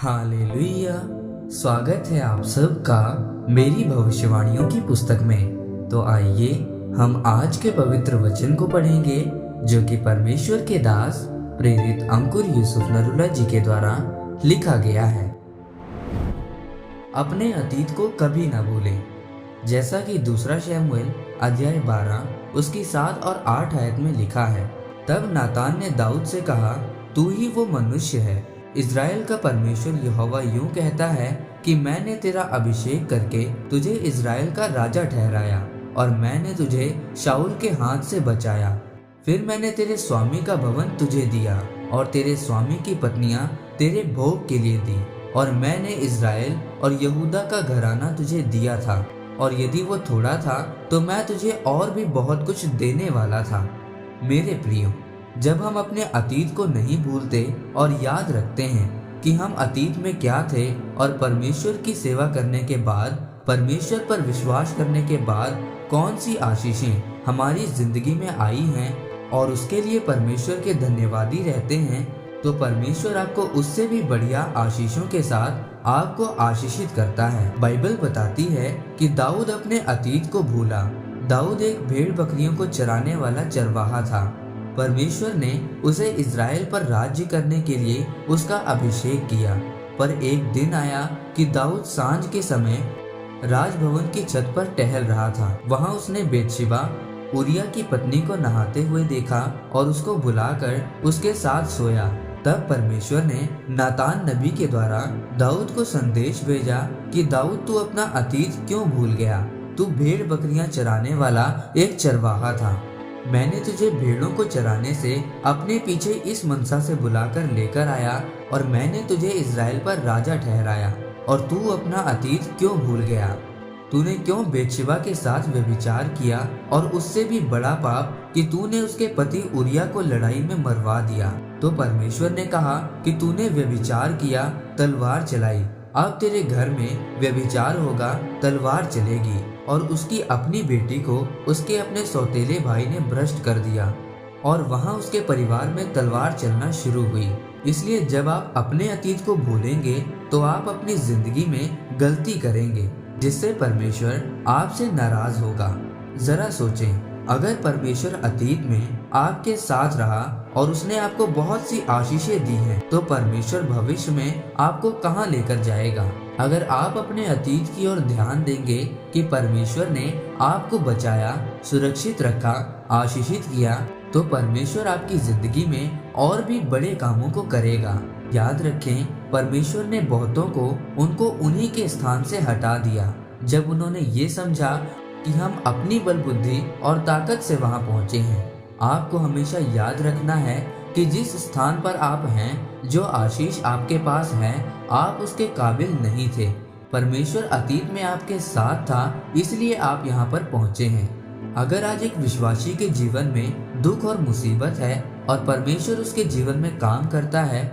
Hallelujah. स्वागत है आप सबका मेरी भविष्यवाणियों की पुस्तक में। तो आइए हम आज के पवित्र वचन को पढ़ेंगे जो कि परमेश्वर के दास प्रेरित अंकुर यूसुफ नरूला जी के द्वारा लिखा गया है। अपने अतीत को कभी न भूलें। जैसा कि दूसरा शमूएल अध्याय 12 उसकी 7 और 8 आयत में लिखा है, तब नातान ने दाऊद से कहा, तू ही वो मनुष्य है। इज़राइल का परमेश्वर यहोवा यूं कहता है कि मैंने तेरा अभिषेक करके तुझे इज़राइल का राजा ठहराया और मैंने तुझे शाऊल के हाथ से बचाया। फिर मैंने तेरे स्वामी का भवन तुझे दिया और तेरे स्वामी की पत्नियां तेरे भोग के लिए दी, और मैंने इज़राइल और यहूदा का घराना तुझे दिया था, और यदि वो थोड़ा था तो मैं तुझे और भी बहुत कुछ देने वाला था। मेरे प्रियो, जब हम अपने अतीत को नहीं भूलते और याद रखते हैं कि हम अतीत में क्या थे और परमेश्वर की सेवा करने के बाद, परमेश्वर पर विश्वास करने के बाद कौन सी आशीषें हमारी जिंदगी में आई हैं और उसके लिए परमेश्वर के धन्यवादी रहते हैं, तो परमेश्वर आपको उससे भी बढ़िया आशीषों के साथ आपको आशीषित करता है। बाइबल बताती है कि दाऊद अपने अतीत को भूला। दाऊद एक भेड़ बकरियों को चराने वाला चरवाहा था। परमेश्वर ने उसे इज़राइल पर राज्य करने के लिए उसका अभिषेक किया। पर एक दिन आया कि दाऊद सांझ के समय राजभवन की छत पर टहल रहा था। वहां उसने बेतशिबा उरिया की पत्नी को नहाते हुए देखा और उसको बुलाकर उसके साथ सोया। तब परमेश्वर ने नातान नबी के द्वारा दाऊद को संदेश भेजा कि दाऊद, तू अपना अतीत क्यों भूल गया? तू भेड़ बकरियां चराने वाला एक चरवाहा था। मैंने तुझे भेड़ों को चराने से अपने पीछे इस मनसा से बुलाकर लेकर आया, और मैंने तुझे इज़राइल पर राजा ठहराया, और तू अपना अतीत क्यों भूल गया? तूने क्यों बेतशिबा के साथ व्यभिचार किया, और उससे भी बड़ा पाप कि तूने उसके पति उरिया को लड़ाई में मरवा दिया। तो परमेश्वर ने कहा कि तूने व्यभिचार किया, तलवार चलाई। अब तेरे घर में व्यभिचार होगा, तलवार चलेगी। और उसकी अपनी बेटी को उसके अपने सौतेले भाई ने भ्रष्ट कर दिया, और वहां उसके परिवार में तलवार चलना शुरू हुई। इसलिए जब आप अपने अतीत को भूलेंगे तो आप अपनी जिंदगी में गलती करेंगे, जिससे परमेश्वर आपसे नाराज होगा। जरा सोचें, अगर परमेश्वर अतीत में आपके साथ रहा और उसने आपको बहुत सी आशीषें दी हैं, तो परमेश्वर भविष्य में आपको कहां लेकर जाएगा? अगर आप अपने अतीत की ओर ध्यान देंगे कि परमेश्वर ने आपको बचाया, सुरक्षित रखा, आशीषित किया, तो परमेश्वर आपकी जिंदगी में और भी बड़े कामों को करेगा। याद रखें, परमेश्वर ने बहुतों को उनको उन्हीं के स्थान से हटा दिया जब उन्होंने ये समझा कि हम अपनी बल बुद्धि और ताकत से वहां पहुंचे हैं। आपको हमेशा याद रखना है कि जिस स्थान पर आप हैं, जो आशीष आपके पास है, आप उसके काबिल नहीं थे। परमेश्वर अतीत में आपके साथ था, इसलिए आप यहाँ पर पहुँचे हैं। अगर आज एक विश्वासी के जीवन में दुख और मुसीबत है और परमेश्वर उसके जीवन में काम करता है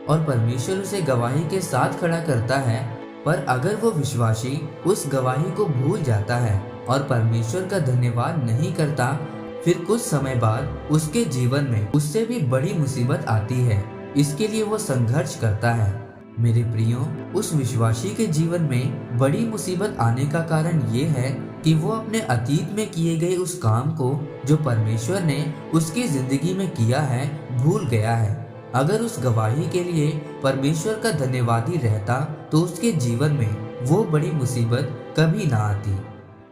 और परमेश्वर उसे गवाही के साथ खड़ा करता है, पर अगर वो विश्वासी उस गवाही को भूल जाता है और परमेश्वर का धन्यवाद नहीं करता, फिर कुछ समय बाद उसके जीवन में उससे भी बड़ी मुसीबत आती है। इसके लिए वो संघर्ष करता है। मेरे प्रियो, उस विश्वासी के जीवन में बड़ी मुसीबत आने का कारण ये है कि वो अपने अतीत में किए गए उस काम को जो परमेश्वर ने उसकी जिंदगी में किया है, भूल गया है। अगर उस गवाही के लिए परमेश्वर का धन्यवादी रहता तो उसके जीवन में वो बड़ी मुसीबत कभी ना आती।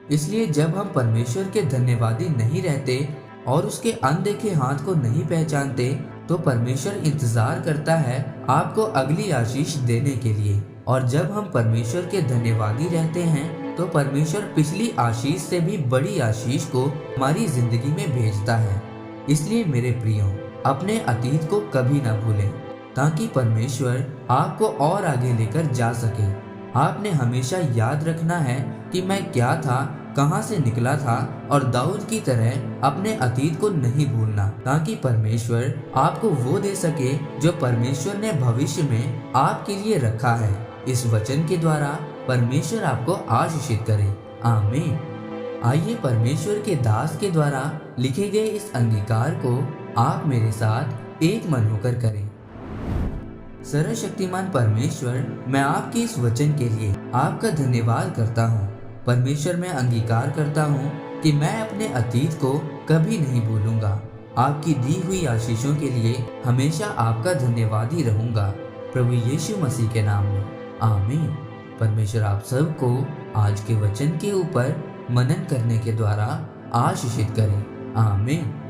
इसलिए जब हम परमेश्वर के धन्यवादी नहीं रहते और उसके अनदेखे हाथ को नहीं पहचानते, तो परमेश्वर इंतजार करता है आपको अगली आशीष देने के लिए। और जब हम परमेश्वर के धन्यवादी रहते हैं, तो परमेश्वर पिछली आशीष से भी बड़ी आशीष को हमारी जिंदगी में भेजता है। इसलिए मेरे प्रियो, अपने अतीत को कभी ना भूलें, ताकि परमेश्वर आपको और आगे लेकर जा सके। आपने हमेशा याद रखना है कि मैं क्या था, कहां से निकला था, और दाऊद की तरह अपने अतीत को नहीं भूलना, ताकि परमेश्वर आपको वो दे सके जो परमेश्वर ने भविष्य में आपके लिए रखा है। इस वचन के द्वारा परमेश्वर आपको आशीषित करे। आमीन। आइए परमेश्वर के दास के द्वारा लिखे गए इस अंगीकार को आप मेरे साथ एक मन होकर करें। सर्वशक्तिमान परमेश्वर, मैं आपके इस वचन के लिए आपका धन्यवाद करता हूँ। परमेश्वर, मैं अंगीकार करता हूँ कि मैं अपने अतीत को कभी नहीं भूलूंगा। आपकी दी हुई आशीषों के लिए हमेशा आपका धन्यवादी रहूंगा। प्रभु यीशु मसीह के नाम में आमीन। परमेश्वर आप सबको आज के वचन के ऊपर मनन करने के द्वारा आशीषित करें। आमीन।